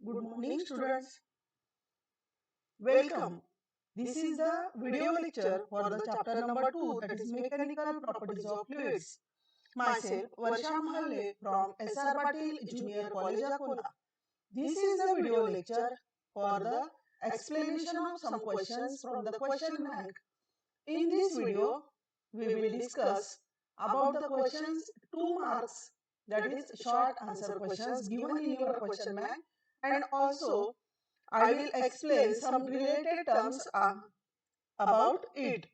Good morning, students. Welcome. This is the video lecture for the chapter number 2, that is Mechanical Properties of Fluids. Myself, Varsha Mahalle from SR Patil Junior College, Akola. This is the video lecture for the explanation of some questions from the question bank. In this video, we will discuss about the questions 2 marks, that is short answer questions given in your question bank, and also I will explain some related terms about it.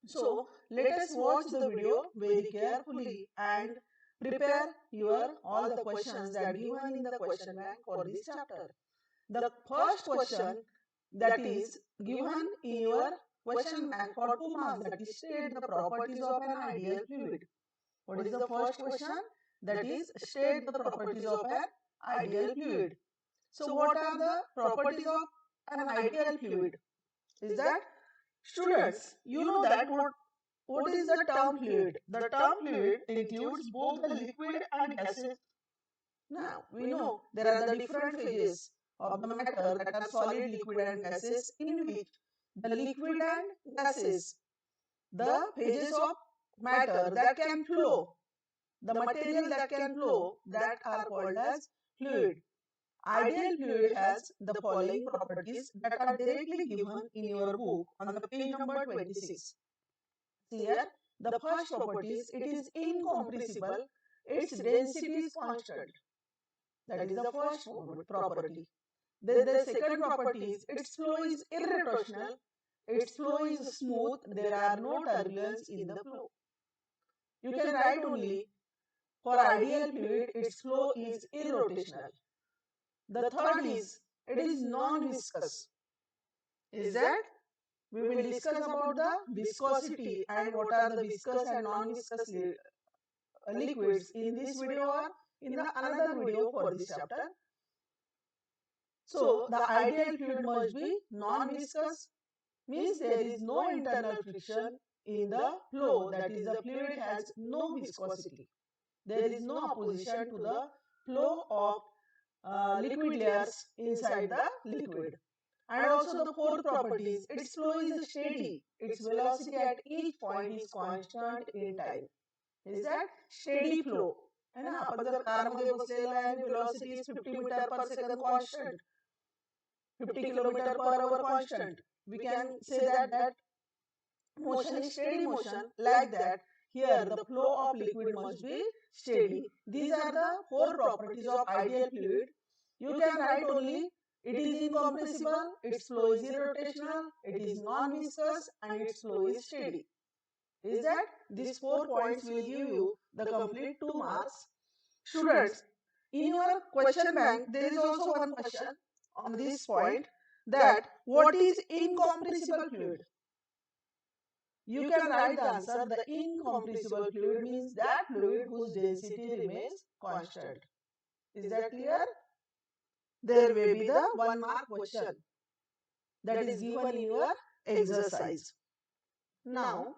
So let us watch the video very carefully and prepare your all the questions that given in the question bank for this chapter. The first question that is given in your question bank for 2 marks, that is state the properties of an ideal fluid. What is the first question? That is state the properties of an ideal fluid. So what are the properties of an ideal fluid? Is that, students, you know that what is the term fluid? The term fluid includes both the liquid and gases. Now we know there are the different phases of the matter, that are solid, liquid and gases, in which the liquid and gases, the phases of matter that can flow, the material that can flow, that are called as fluid. Ideal fluid has the following properties that are directly given in your book on the page number 26. Here, the first property is it is incompressible, its density is constant. That is the first property. Then the second property is its flow is irrotational, its flow is smooth, there are no turbulence in the flow. You can write only for ideal fluid, its flow is irrotational. The third is it is non-viscous. Is that, we will discuss about the viscosity and what are the viscous and non-viscous liquids in this video or in the another video for this chapter. So the ideal fluid must be non-viscous, means there is no internal friction in the flow, that is the fluid has no viscosity. There is no opposition to the flow of liquid layers inside the liquid. And also the fourth property is its flow is steady, its velocity at each point is constant in time. Is that steady flow? है ना, आपण जर car मध्ये बसलेलो आहे आणि velocity is 50 meter per second constant, 50 kilometer per hour constant, we can say that motion is steady motion. Like that, here the flow of liquid must be steady. These are the four properties of ideal fluid. You can write only it is incompressible, its flow is irrotational, it is non-viscous and its flow is steady. Is that, these 4 points will give you the complete 2 marks. Students, in your question bank there is also one question on this point, that what is incompressible fluid? You can write the answer. The incompressible fluid means that fluid whose density remains constant. Is that clear? There may be the 1 mark question that is given in your exercise. Now,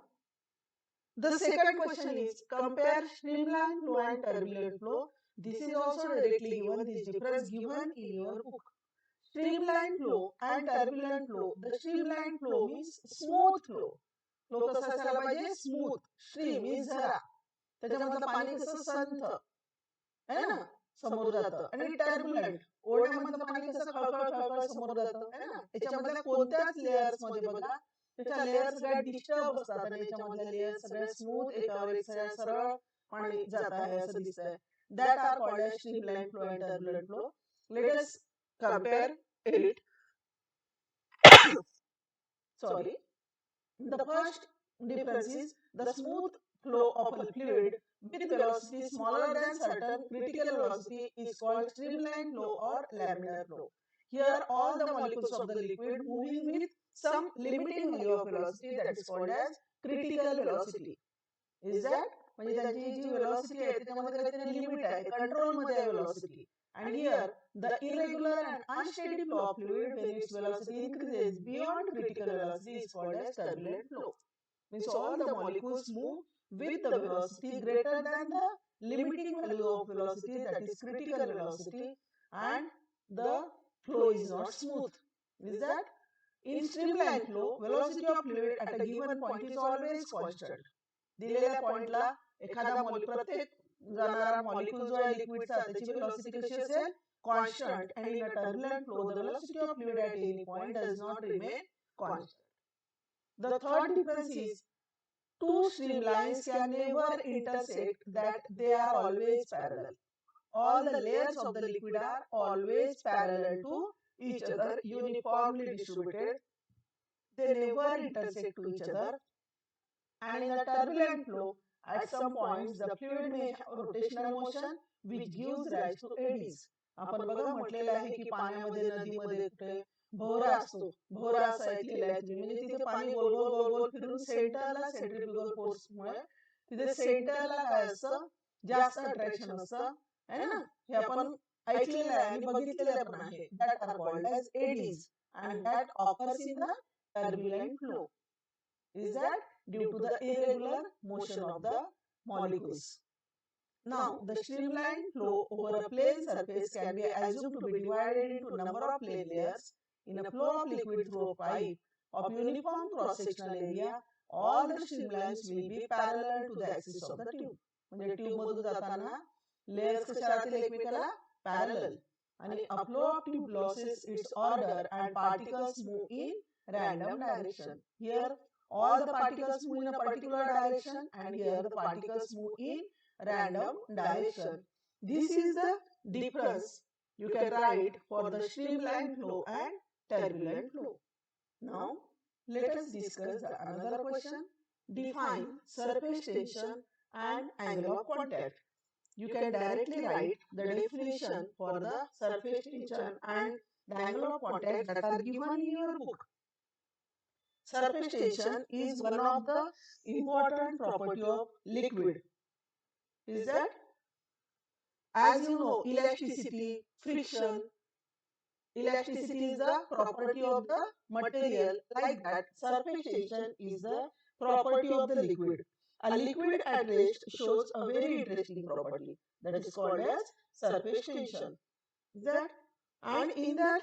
the second question is compare streamline flow and turbulent flow. This is also directly given, this difference given in your book. Streamline flow and turbulent flow. The streamline flow means smooth flow. Flow कसा असायला पाहिजे, smooth. Stream means झरा, त्याच्यामधलं पाणी कसं संथ है ना समोर जातं. आणि टर्ब्युलंट, ओढ्यामधलं पाणी कसं खळखळ खळखळ समोर जातं है ना. याच्यामधल्या कोणत्याच लेयर्स मध्ये बघा, त्याच्या लेयर्स सगळ्या डिस्टर्ब असतात आणि याच्यामधल्या लेयर्स सगळ्या स्मूथ, एकावर एक सरळ पाणी जात आहे असं दिसतंय. That are called as streamline flow and turbulent flow. Let us compare it. Sorry. The first difference is the smooth flow of a fluid with velocity smaller than certain critical velocity is called streamline flow or laminar flow. Here all the molecules of the liquid moving with some limiting value of velocity, that is called as critical velocity. Is that, म्हणजे त्यांची जी velocity आहे त्याच्यामध्ये काहीतरी limit आहे, control मध्ये आहे velocity. And here the irregular and unsteady flow of fluid when its velocity increases beyond critical velocity is called as turbulent flow. Means all the molecules move with the velocity greater than the limiting value of velocity, that is critical velocity, and the flow is not smooth. Is that? In streamline flow, velocity of fluid at a given point is always constant. दिलेल्या पॉइंटला एखादा प्रत्येक जाणारा molecule जो आहे लिक्विडचा त्याची velocity कशी असेल constant and in a turbulent flow the velocity of fluid at any point does not remain constant. The third difference is two streamlines can never intersect, that they are always parallel. All the layers of the liquid are always parallel to each other, uniformly distributed. They never intersect to each other. And in a turbulent flow, at some points the fluid may have rotational motion which gives rise to eddies. आपण बघा म्हटलेलं आहे की पाण्यामध्ये नदीमध्ये कुठे भोवरा असतो, भोवरा असं ऐकलेलं आहे तुम्ही, म्हणजे तिथे पाणी गोल गोल गोल गोल फिरून सेंटरला सेंट्रिफ्युगल फोर्समुळे तिथे सेंटरला काय असतं जास्त अट्रॅक्शन असतं है ना. हे आपण ऐकलेलं आहे आणि बघितलेलं पण आहे. That are called as eddies and that occurs in the turbulent flow. Is that due to the irregular motion of the molecules. Now, the streamline flow over a plane surface can be assumed to be divided into a number of plane layers. In a flow of liquid through a pipe of uniform cross-sectional area, all the streamlines will be parallel to the axis of the tube. म्हणजे tube मधून जाताना layers कशा राहतील एकमेकाला parallel. आणि a flow of tube loses its order and particles move in random direction. Here all the particles move in a particular direction and here the particles move in random direction. This is the difference you can write for the streamline flow and turbulent flow. Now let us discuss another question. Define surface tension and angle of contact. You can directly write the definition for the surface tension and the angle of contact that are given in your book. Surface tension is one of the important property of liquid. Is that? As you know, elasticity, friction. Elasticity is the property of the material. Like that, surface tension is the property of the liquid. A liquid at rest shows a very interesting property that is called as surface tension. Is that? And in that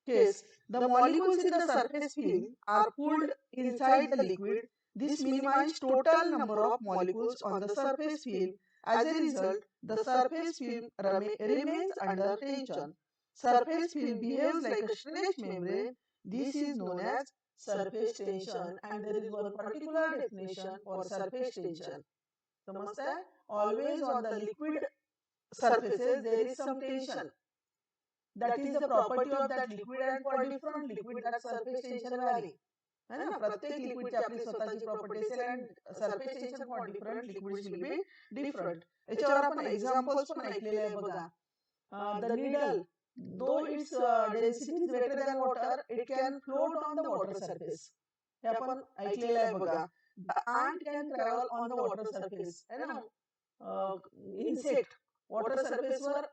case, the molecules in the surface field are pulled inside the liquid. This minimizes total number of molecules on the surface field. As a result, the surface film remains under tension. Surface film behaves like a stretch membrane. This is known as surface tension, and there is one particular definition for surface tension. समजता है? Always on the liquid surfaces there is some tension. That is the property of that liquid, and for different liquid that surface tension vary. है ना, प्रत्येक liquid ची आपली स्वतःची property असेल and surface tension for different liquids will be different. याच्यावर आपण examples पण ऐकलेले आहे बघा. The needle, though its density is greater than water, it can float on the water surface. हे आपण ऐकलेलं आहे बघा. The ant can travel on the water surface. है ना, insect water surface वर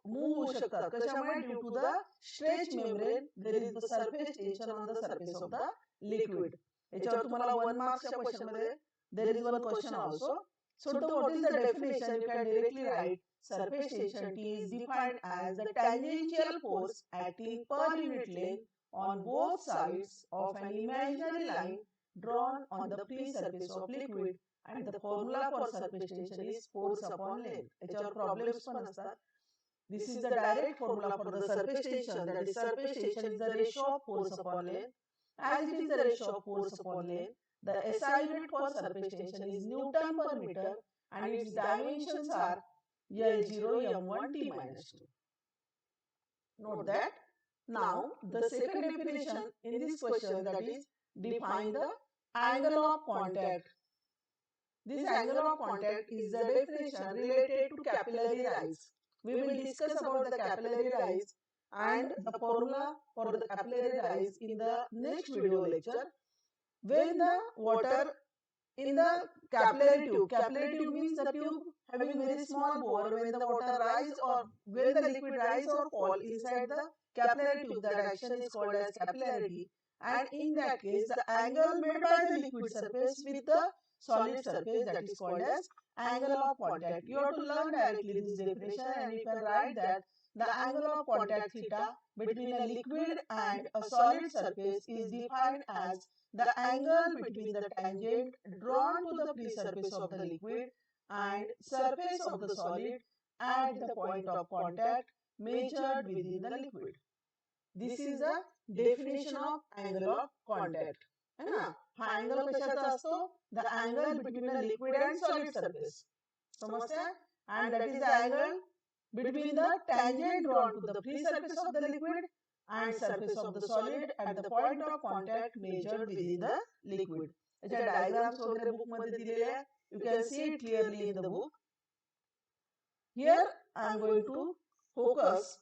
मूव होऊ शकतात. कशामुळे? Due to the stretch membrane there is the surface tension on the surface of the liquid. याच्यावर तुम्हाला 1 मार्क्सच्या क्वेश्चन मध्ये there is one question also. So what is the definition? You can directly write surface tension T is defined as the tangential force acting per unit length on both sides of an imaginary line drawn on the free surface of liquid, and the formula for surface tension is force upon length. याच्यावर problems पण असतात. This is the direct formula for the surface tension. That is, surface tension is the ratio of force upon length. As it is the ratio of force upon length, the SI unit for surface tension is Newton per meter, and its dimensions are L0, M1, T minus 2. Note that. Now, the second definition in this question, that is, define the angle of contact. This angle of contact is the definition related to capillary rise. We will discuss about the capillary rise and the formula for the capillary rise in the next video lecture. When the water in the capillary tube means the tube having very small bore. When the water rise or when the liquid rise or fall inside the capillary tube, that action is called as capillarity. And in that case, the angle made by the liquid surface with the solid surface that is called as angle of contact. You have to learn directly this definition, and you can write that the angle of contact theta between a liquid and a solid surface is defined as the angle between the tangent drawn to the free surface of the liquid and surface of the solid at the point of contact measured within the liquid. This is the definition of angle of contact. है ना? हा angle कशाचा असतो? The angle between a liquid and solid surface. समजते? And that is the angle between the tangent drawn to the free surface of the liquid and surface of the solid at the point of contact measured within the liquid. याच्या diagrams वगैरे book मध्ये दिलेले आहे. You can see it clearly in the book. Here I am going to focus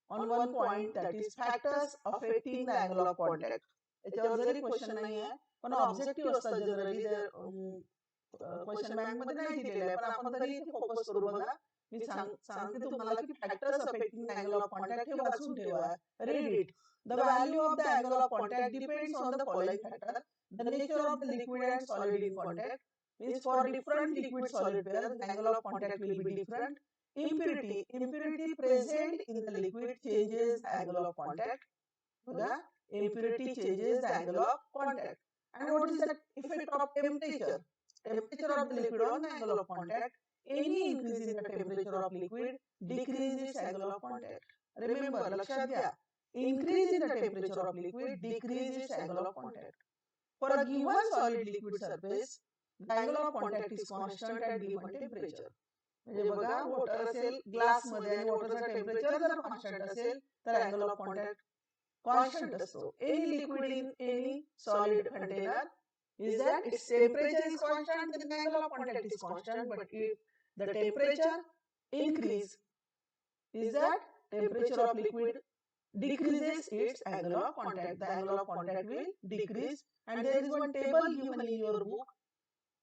on one point, that is factors affecting the angle of contact. याच्यावर जरी question नाही आहे पण objective असतात जनरली क्वेश्चन बँक मध्ये नाही दिलेलं आहे, पण आपण तरी इथे फोकस करू. बघा मी सांगते तुम्हाला की factors affecting the angle of contact हे वाचून ठेवा. Read it. The value of the angle of contact depends on the following factor. The nature of the liquid and solid in contact means for different liquid solid pair the angle of contact will be different. Impurity present in the liquid changes the angle of contact. बघा impurity changes the angle of contact. And what is the effect of temperature? Temperature of the liquid on the angle of contact. Any increase in the temperature of liquid decreases its angle of contact. Remember, लक्षात घ्या, increase in the temperature of liquid decreases its angle of contact. For a given solid liquid surface, the angle of contact is constant at given temperature. म्हणजे बघा water असेल glass मध्ये आणि वॉटरचा temperature जर constant असेल तर अँगल ऑफ कॉन्टॅक्ट कॉन्स्टंट असतो. Any liquid in any solid container is that its temperature is constant, then the angle of contact is constant. But if the temperature increase, is that temperature of liquid decreases its angle of contact. The angle of contact will decrease. And there is one table given in your book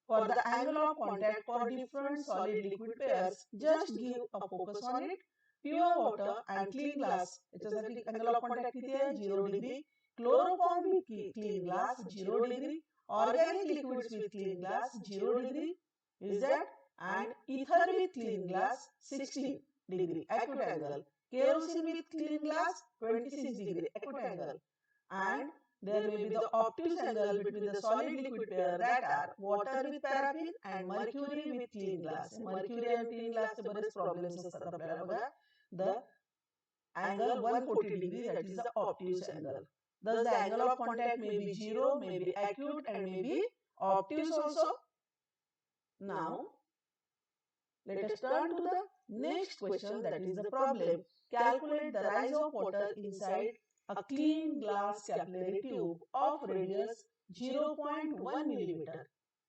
for the angle of contact for different solid liquid pairs. Just give a focus on it. Pure water and clean glass. याच्यासाठी angle of contact किती आहे? 0 degree. Chloroform with clean glass 0 degree. Organic liquids with clean glass 0 degree. Is that? And ether with clean glass 16 degree acute angle. Kerosene with clean glass 26 degree acute angle. And there may be the obtuse angle between the solid liquid pair, that are water with paraffin and mercury with clean glass. Mercury and clean glass चे बरेच problems असतात आपल्याला बघा. The angle 140 degree, that is the obtuse angle. Thus the angle of contact may be 0, may be acute, and may be obtuse also. Now let us turn to the next question, that is the problem. Calculate the rise of water inside a clean glass capillary tube of radius 0.1 millimeter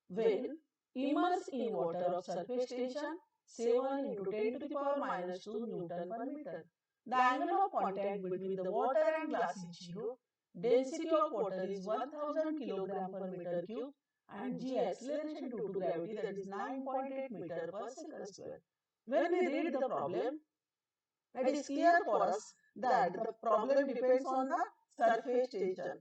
when immersed in water of surface tension 7 into 10 to the power minus 2 Newton per meter. The angle of contact between the water and glass is 0. Density of water is 1000 kilogram per meter cube and g acceleration due to gravity, that is 9.8 meter per second square. When we read the problem, it is clear for us that the problem depends on the surface tension.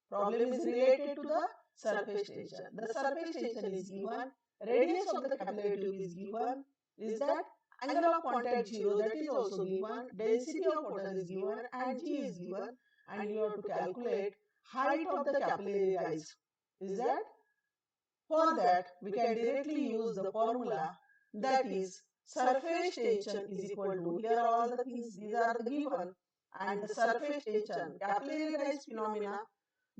Problem is related to the surface tension. The surface tension is given, radius of the capillary tube is given, is that angle of contact 0, that is also given, density of water is given, and g is given, and you have to calculate height of the capillary rise. Is that? For that, we can directly use the formula, that is surface tension is equal to, here all the things, these are the given, and the surface tension, capillary rise phenomena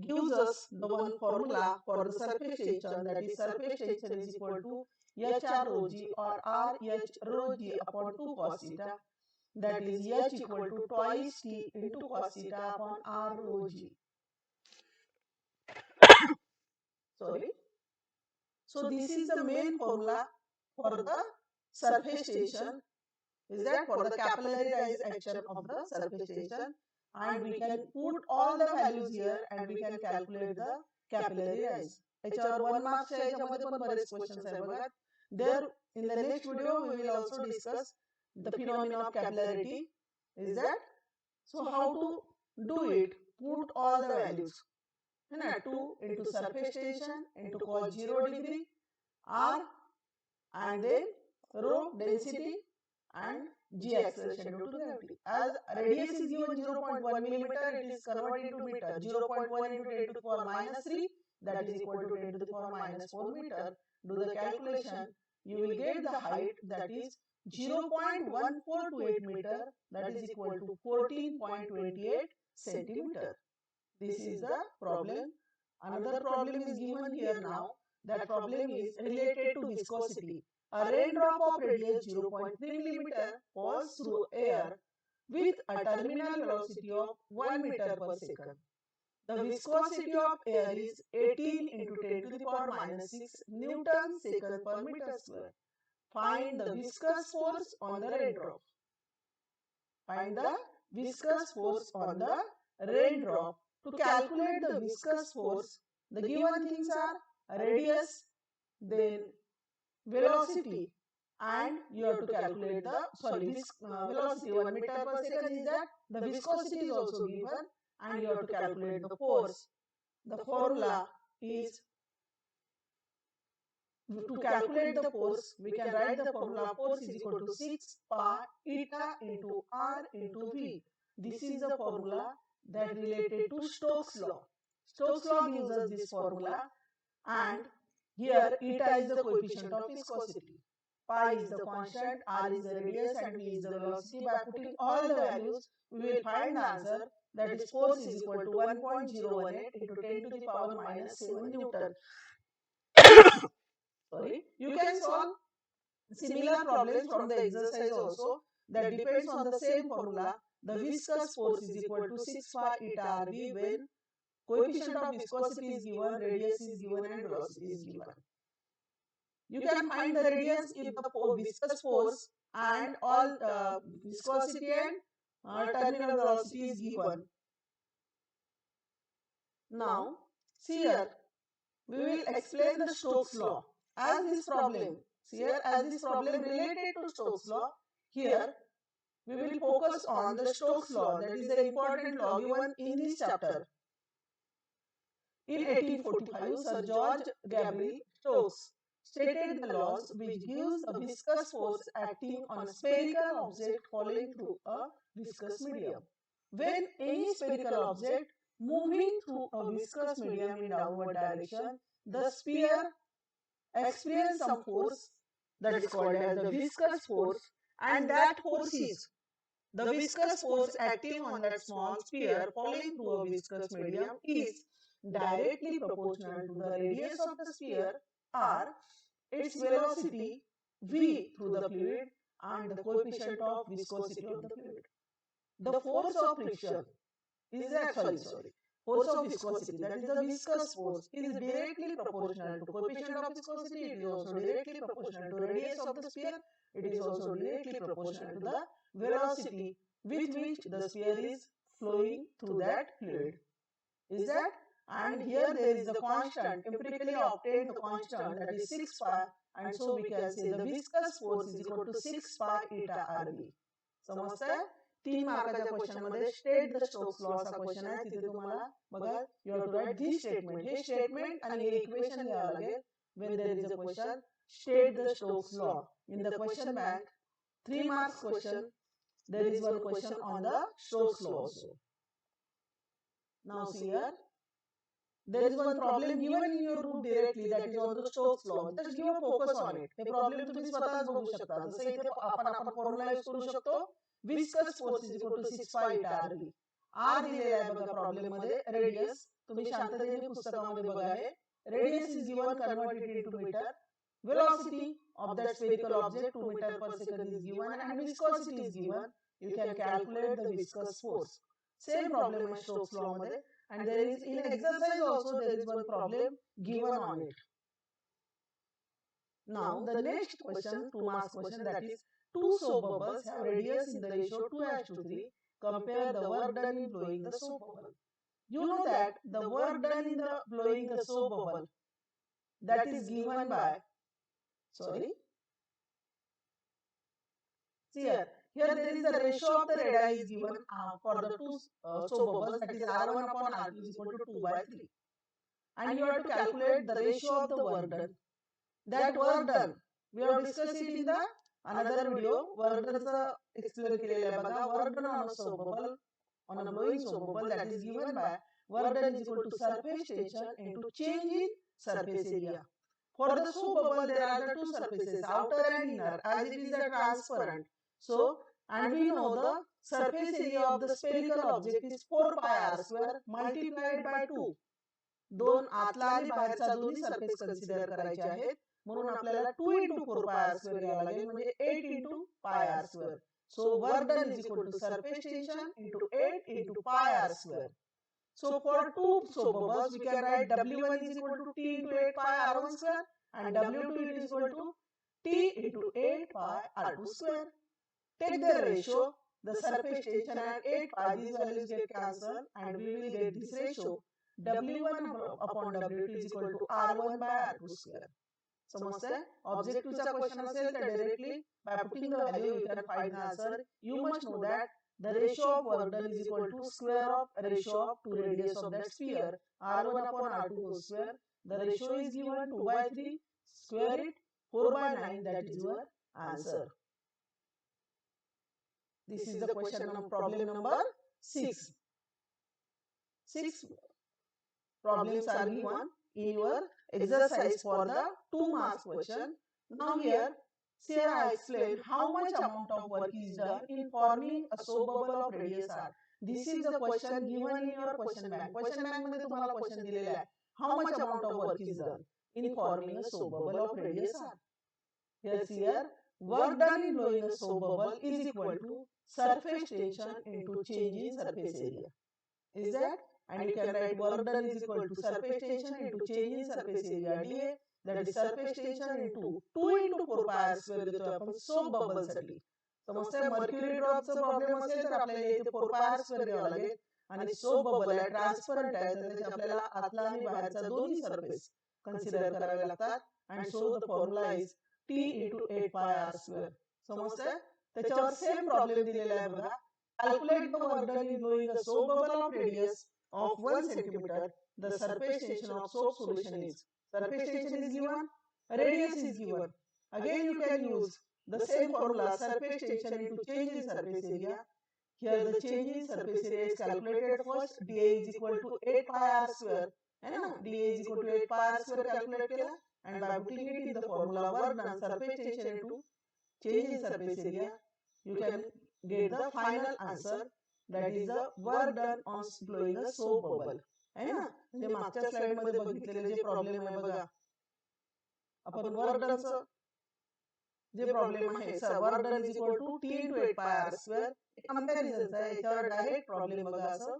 gives us the one formula for the surface tension, that is surface tension is equal to HR rho g or RH rho g upon 2 cos theta, that is H equal to twice T into cos theta upon R rho g. Sorry. So this is the main formula for the surface tension, is that for the capillary rise action of the surface tension, and we can put all the values here and we can calculate the capillary rise. याच्यावर 1 marks च्या याच्यामध्ये पण बरेच questions आहे बघा. There in the next video we will also discuss the phenomena of capillarity, is that? So how to do it? Put all the values. 2 into surface tension into cos 0 degree R and then rho density and g acceleration due to gravity. As radius is given 0.1 millimeter, it is converted into meter. 0.1 into 10 to the power minus 3, that is equal to 10 to the power minus 4 meter. Do the calculation, you will get the height, that is 0.1428 meter, that is equal to 14.28 centimeter. This is the problem. Another problem is given here now. That problem is related to viscosity. A raindrop of radius 0.3 millimeter falls through air with a terminal velocity of 1 meter per second. The viscosity of air is 18 into 10 to the power minus 6 Newton second per meter square. Find the viscous force on the raindrop. Find the viscous force on the raindrop. To calculate the viscous force, the given things are radius, then velocity, and you have to calculate the velocity 1 meter per second is that, the viscosity is also given, and you have to calculate the force. The formula is, to calculate the force, we can write the formula force is equal to 6 pi eta into r into v. This is the formula that related to Stokes law. Stokes law gives us this formula, and here eta is the coefficient of viscosity, pi is the constant, r is the radius, and v is the velocity. By putting all the values, we will find the answer, that is force is equal to 1.018 into 10 to the power minus 7 Newton. Sorry, you can solve similar problems from the exercise also that depends on the same formula. The viscous force is equal to 6 pi eta rv when coefficient of viscosity is given, radius is given, and velocity is given. You can find the radius if the viscous force and all viscosity and terminal velocity is given. Now, see here, we will explain the Stokes law. As this problem related to Stokes law, here we will focus on the Stokes law, that is the important law given in this chapter. In 1845, Sir George Gabriel Stokes stated the laws which gives the viscous force acting on a spherical object falling through a viscous medium. When any spherical object moving through a viscous medium in downward direction, the sphere experience some force that is called as the viscous force, and that force is the viscous force acting on that small sphere falling through a viscous medium is directly proportional to the radius of the sphere r, its velocity v through the fluid, and the coefficient of viscosity of the fluid. The force of friction is that, force of viscosity, that is the viscous force, is directly proportional to coefficient of viscosity. It is also directly proportional to radius of the sphere. It is also directly proportional to the velocity with which the sphere is flowing through that fluid. Is that? And here there is the constant, empirically obtained the constant, that is 6 pi, and so we can say the viscous force is equal to 6 pi eta rv. समजतंय? 3 मार्काच्या question मध्ये state the Stokes law असा question आहे. तिथे तुम्हाला बघा, you have to write this statement. हे statement आणि हे इक्वेशन लिहावं लागेल. when there is a question, state the Stokes law. In the question bank, 3 marks question, there is one question on the Stokes law also. Now see here, there is one problem given in your group directly, that is on the Stokes law. Just give a focus on it. हे problem तुम्ही स्वतःच बघू शकता. जसं इथे आपण formula use करू शकतो. viscous force is equal to 6 pi eta rv. r दिलेला आहे बघा प्रॉब्लेम मध्ये. रेडियस तुम्ही शांततेने पुस्तकामध्ये बघा. आहे radius is given, converted into meter. Velocity of that spherical object 2 meter per second is given, and viscosity is given. You can calculate the viscous force. Same problem as Stokes law मध्ये, and there is in exercise also there is one problem given on it. Now the next question, 2 marks question, that is two soap bubbles have radius in the ratio 2:3. Compare the work done in blowing the soap bubble. You know that the work done in the blowing the soap bubble, that is given by, see here, there is the ratio of the radii is given for the two soap bubbles, that is R1 upon R2 is equal to 2/3. And you have to calculate the ratio of the work done. that work done. We have discussed it in the another video. Work done explain केलेलं आहे बघा. Work done on a soap bubble, on a blowing soap bubble, that is given by work done is equal to surface tension into change in surface area. For the soap bubble, there are the two surfaces, outer and inner, as it is a transparent. So, and we know the surface area of the spherical object is 4 pi r square multiplied by 2. दोन आतला आणि बाहेरचा दोन्ही surface consider करायचे आहेत, म्हणून आपल्याला 2 into 4 pi r square घ्यावा लागेल, म्हणजे 8 into pi r square. So work done is equal to surface tension into 8 into pi r square. So for two soap bubbles, we can write W1 is equal to T into 8 pi R1 square and W2 is equal to T into 8 pi R2 square. Take the ratio, the surface tension and 8 pi, these values get cancelled and we will get this ratio W1 upon W2 is equal to R1 by R2 square. समजतंय? Objective question असेल तर directly by putting the value you can find the answer. You must know that the ratio of work done is equal to square of ratio of 2 radius of that sphere R1 upon R2 whole square. The ratio is given 2 by 3, square it, 4 by 9, that is your answer. This is the question of problem number 6. 6 problems are given in your exercise for the 2 marks question. Now here, I explain how much amount of work is done in forming a soap bubble of radius r. This is the question given in your question bank. Question bank मध्ये तुम्हाला question दिलेला आहे. How much amount of work is done in forming a soap bubble of radius r? Here, work done in blowing a soap bubble is equal to surface tension into change in surface area. Is that? And you can write work done is equal to surface tension into change in surface area dA. That is surface tension into 2 into 4 pi r square देतो आपण soap bubble साठी. समजतंय? Mercury ड्रॉपचा problem असेल तर आपल्याला इथे 4 pi r square घ्यावा लागेल आणि सोप बबल आहे, ट्रान्सपरंट आहे, तर त्याचे आपल्याला आतला आणि बाहेरचा दोन्ही सरफेस कन्सिडर करावे लागतात. आणि so the formula is T into 8 pi r square. समजतंय? त्याच्यावर सेम प्रॉब्लेम दिलेला आहे बघा. Calculate the work done in blowing a soap bubble of radius of 1 centimeter. The surface tension of soap solution is. Surface tension is given, radius is given. Again you can use the same formula, surface tension into change in surface area. Here the change in surface area is calculated first. dA is equal to 8 pi r square. है ना? dA is equal to 8 pi r square calculate केला. And by putting it in the formula work done surface tension into change in surface area, you can get the final answer. That is the work done on blowing a soap bubble. है ना? म्हणजे मागच्या slide मध्ये बघितलेले जे problem आहे बघा, आपण work डनचं जे प्रॉब्लेम आहे, work done is equal to T into 8 pi r square. कंपॅरिझनचा आहे, याच्यावर डायरेक्ट प्रॉब्लेम बघा असं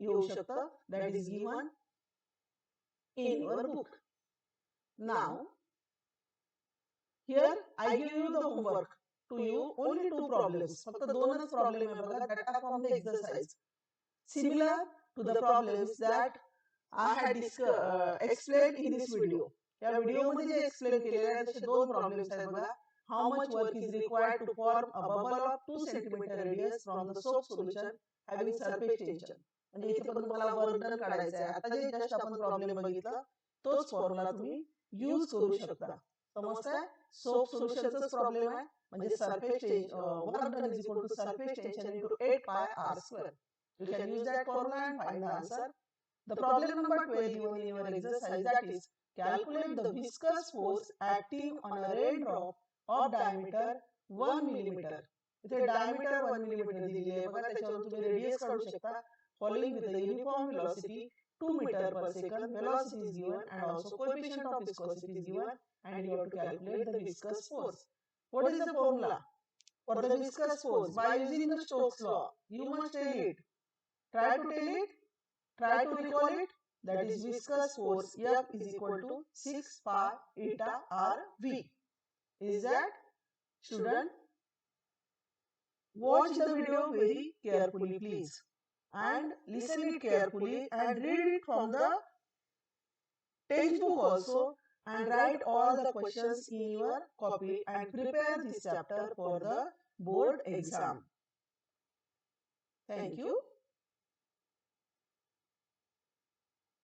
येऊ शकतं. That is given in your book. Now, here I give you the homework. To you only 2 problems. फक्त 2च प्रॉब्लेम आहे बघा, that are from the exercise. Similar to the problems that I had explained in this video. या video मध्ये जे explain केलेले आहेत तसे 2 problems आहेत बघा. How much work is required to form a bubble of 2 centimeter radius from the soap solution having surface tension. म्हणजे इथे पण तुम्हाला वर्क डन काढायचं आहे. आता जे जस्ट आपण प्रॉब्लेम बघितला तोच फॉर्म्युला तुम्ही यूज करू शकता. समजतंय? सोप सोल्युशनचाच प्रॉब्लेम आहे, म्हणजे surface work done is equal to surface tension into 8 pi r square. You can use that formula and find the answer. The problem number 12 given in your exercise, that is calculate the viscous force acting on a raindrop of diameter 1 millimeter. इथे diameter 1 millimeter दिलेली आहे बघा, त्याच्यावर तुम्ही radius काढू शकता. Falling with a uniform velocity 2 meter per second, velocity is given and also coefficient of viscosity is given, and you have to calculate the viscous force. What is the formula for the viscous force? By using the Stokes law, you must tell it. Try to tell it, try to recall it. That is viscous force F is equal to 6 pi eta r V. Is that? Student, watch the video very carefully please, and listen it carefully and read it from the textbook also, and write all the questions in your copy and prepare this chapter for the board exam. Thank you.